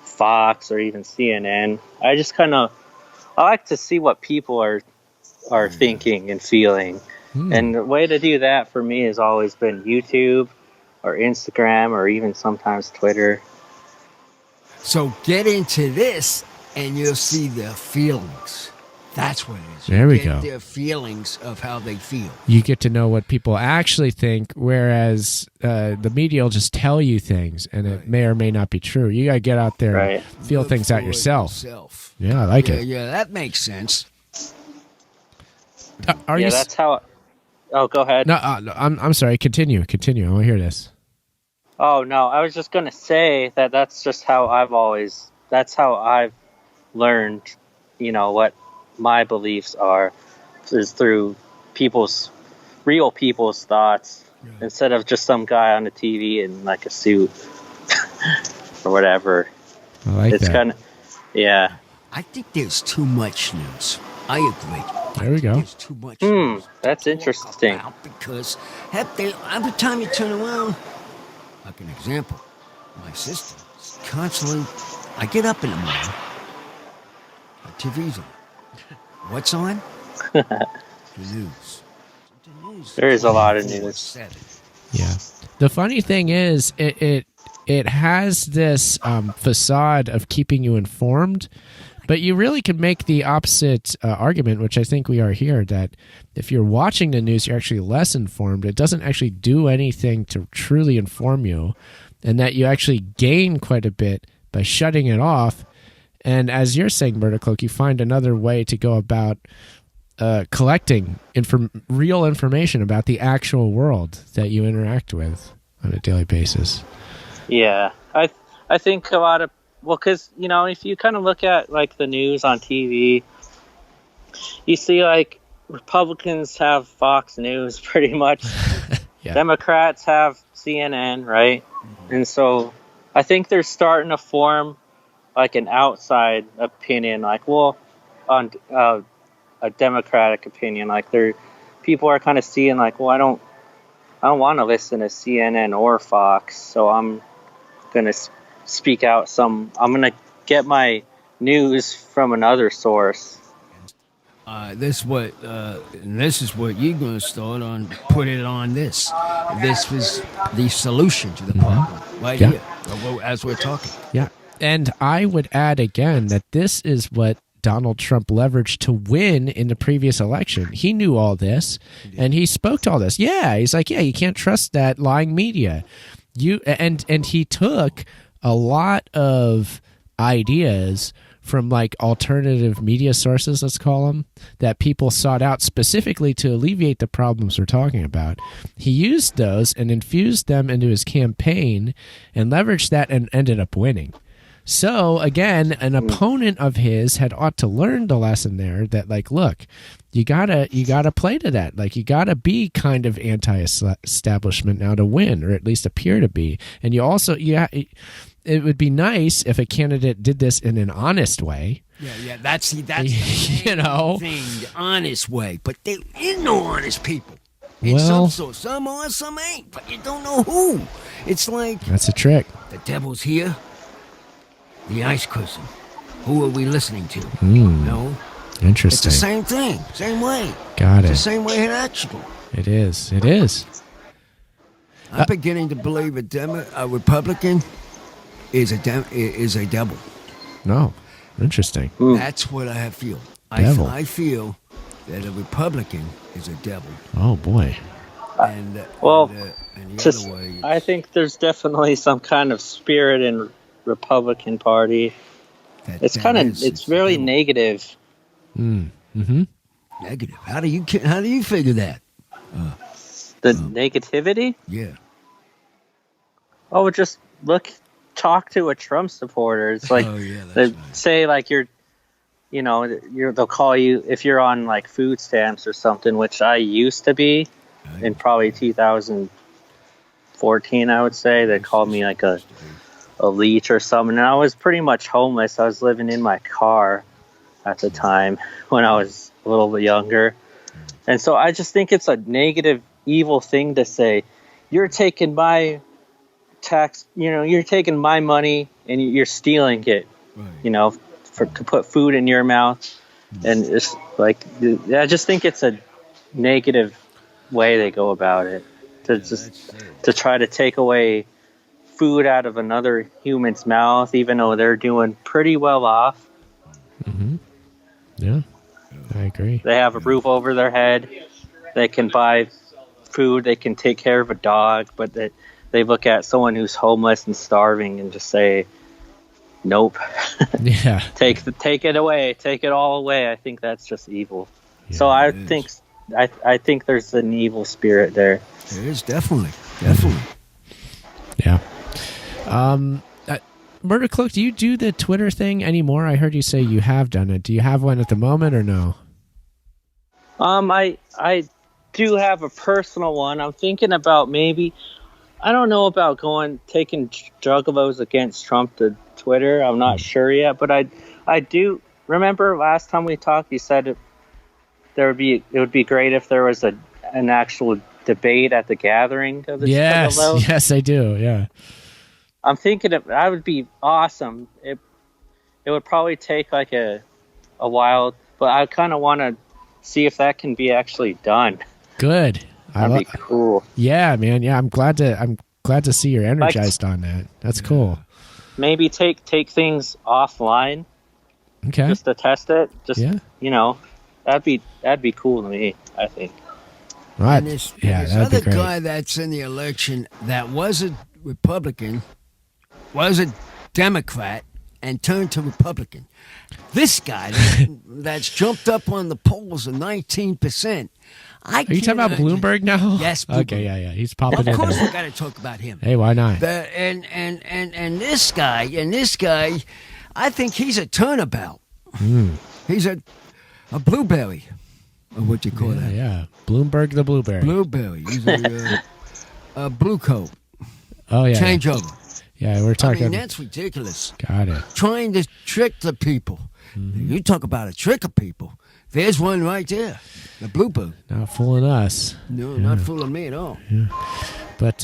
Fox or even CNN. I like to see what people are thinking and feeling. And the way to do that for me has always been YouTube or Instagram or even sometimes Twitter. So get into this and you'll see their feelings. That's what it is. There we go. Their feelings of how they feel. You get to know what people actually think, whereas the media will just tell you things, and it may or may not be true. You got to get out there and feel things out yourself. Yeah, I like it. Yeah, that makes sense. That's how... Oh, go ahead. No, I'm sorry. Continue. I want to hear this. Oh, no. I was just going to say that's just how that's how I've learned, what my beliefs are, is through real people's thoughts instead of just some guy on the TV in like a suit or whatever. I like that. It's kind of, yeah. I think there's too much news. I agree. There we go. There's too much news. That's interesting. Because every time you turn around, like an example, my sister is constantly, I get up in the morning, the TV's on. What's on? The news. There is a lot of news. Yeah. The funny thing is, it has this facade of keeping you informed, but you really can make the opposite argument, which I think we are here, that if you're watching the news, you're actually less informed. It doesn't actually do anything to truly inform you, and that you actually gain quite a bit by shutting it off. And as you're saying, Murdacloak, you find another way to go about collecting real information about the actual world that you interact with on a daily basis. Yeah, I think a lot of, because, if you kind of look at like the news on TV, you see like Republicans have Fox News pretty much. Yeah. Democrats have CNN, right? And so I think they're starting to form like an outside opinion, like, well, on a Democratic opinion, like people are kind of seeing like, well, I don't want to listen to CNN or Fox, so I'm gonna speak out I'm gonna get my news from another source. This is what you're gonna start on. Put it on this. This was the solution to the problem here, as we're talking. Yeah. And I would add again that this is what Donald Trump leveraged to win in the previous election. He knew all this, and he spoke to all this. Yeah, he's like, you can't trust that lying media. And he took a lot of ideas from like alternative media sources, let's call them, that people sought out specifically to alleviate the problems we're talking about. He used those and infused them into his campaign and leveraged that and ended up winning. So, again, an opponent of his had ought to learn the lesson there that, like, look, you gotta play to that. Like, you gotta be kind of anti-establishment now to win, or at least appear to be. And you also, it would be nice if a candidate did this in an honest way. Yeah, that's the thing, the honest way. But there is no honest people. Some are, some ain't, but you don't know who. It's like, that's a trick. The devil's here. The ice cushion. Who are we listening to? No. Interesting. It's the same thing. Same way. Got it. It's the same way it actually. It is. I'm beginning to believe a Republican is a devil. No. Interesting. That's what I feel. I feel that a Republican is a devil. Oh, boy. And I think there's definitely some kind of spirit in Republican Party. It's really negative, Mm-hmm. Negative. How do you figure that? The negativity? Yeah. Oh, just talk to a Trump supporter. It's like they say like they'll call you if you're on like food stamps or something, which I used to be in probably 2014. I would say they called me like a leech or something, and I was pretty much homeless. I was living in my car at the time when I was a little bit younger, and so I just think it's a negative, evil thing to say. You're taking my tax, you're taking my money and you're stealing it, to put food in your mouth. And it's like, I just think it's a negative way they go about it to try to take away food out of another human's mouth, even though they're doing pretty well off. Mm-hmm. Yeah, I agree. They have a roof over their head. They can buy food. They can take care of a dog, but they look at someone who's homeless and starving and just say, nope. Yeah. Take it away. Take it all away. I think that's just evil. Yeah, so I think there's an evil spirit there. There is definitely. Yeah. Murdacloak, do you do the Twitter thing anymore? I heard you say you have done it. Do you have one at the moment or no? I do have a personal one. I'm thinking about maybe, I don't know about taking Juggalos against Trump to Twitter. I'm not sure yet, but I do remember last time we talked, you said it would be great if there was an actual debate at the gathering of the Juggalos. Yes, I do. Yeah. I'm thinking that would be awesome. It would probably take like a while, but I kind of want to see if that can be actually done. Good. That'd be cool. Yeah, man. Yeah, I'm glad to see you're energized on that. That's cool. Maybe take things offline. Okay. Just to test it. That'd be cool to me, I think. Right. And this other guy that's in the election that was a Republican, was a Democrat, and turned to Republican. This guy that's jumped up on the polls of 19%. Are you talking about Bloomberg now? Yes. Bloomberg. Okay, yeah. He's popping in. Of course, we got to talk about him. Hey, why not? And this guy, I think he's a turnabout. He's a blueberry, or what you call that? Yeah, Bloomberg the blueberry. Blueberry. He's a blue coat. Oh yeah. Changeover. Yeah, we're talking. I mean, that's ridiculous. Got it. Trying to trick the people. Mm-hmm. You talk about a trick of people. There's one right there. The bluebird. Not fooling us. No, not fooling me at all. Yeah. But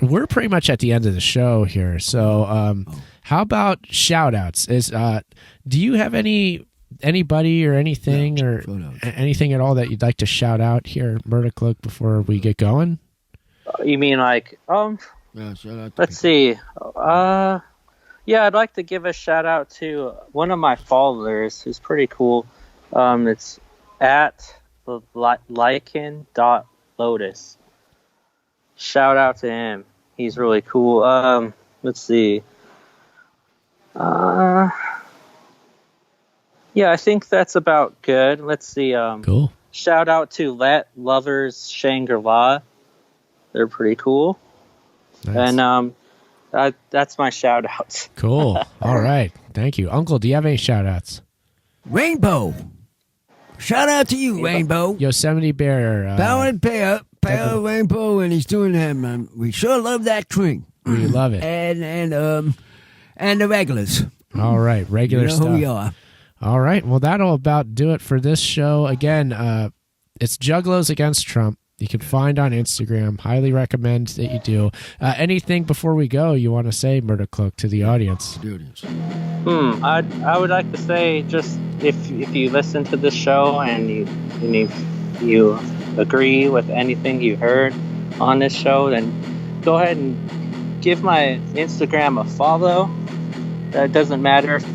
we're pretty much at the end of the show here. So how about shout-outs? Do you have anybody or anything or anything at all that you'd like to shout out here, Murdacloak, before we get going? You mean like, yeah, shout out let's see. I'd like to give a shout out to one of my followers who's pretty cool. It's at lichen.lotus. Shout out to him. He's really cool. Let's see. I think that's about good. Let's see. Cool. Shout out to Let Lovers Shangri-La. They're pretty cool. Nice. And that's my shout outs. Cool. All right. Thank you. Uncle, do you have any shout outs? Rainbow. Shout out to you, Rainbow. Yosemite Bear. Power Rainbow, and he's doing him. We sure love that thing. We love it. And the regulars. All right. Regular stuff. Who we are. All right. Well, that'll about do it for this show. Again, it's Juggalos Against Trump. You can find on Instagram. Highly recommend that you do. Anything before we go you want to say, Murdacloak, to the audience? I would like to say, just if you listen to this show and you agree with anything you heard on this show, then go ahead and give my Instagram a follow. It doesn't matter if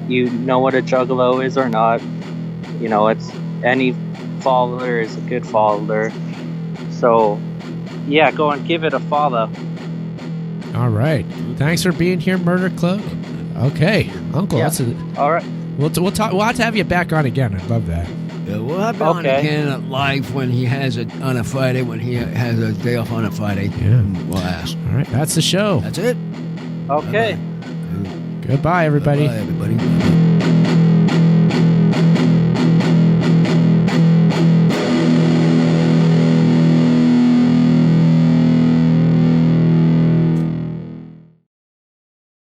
you know what a Juggalo is or not. It's any follower is a good follower. So, go and give it a follow. All right. Thanks for being here, Murdacloak. Okay, Uncle. Yeah. All right. We'll talk. We'll have to have you back on again. I'd love that. Yeah, we'll have him on again live when he has it on a Friday, when he has a day off on a Friday. Yeah. We'll ask. All right, that's the show. That's it. Okay. Goodbye, everybody. Bye, everybody.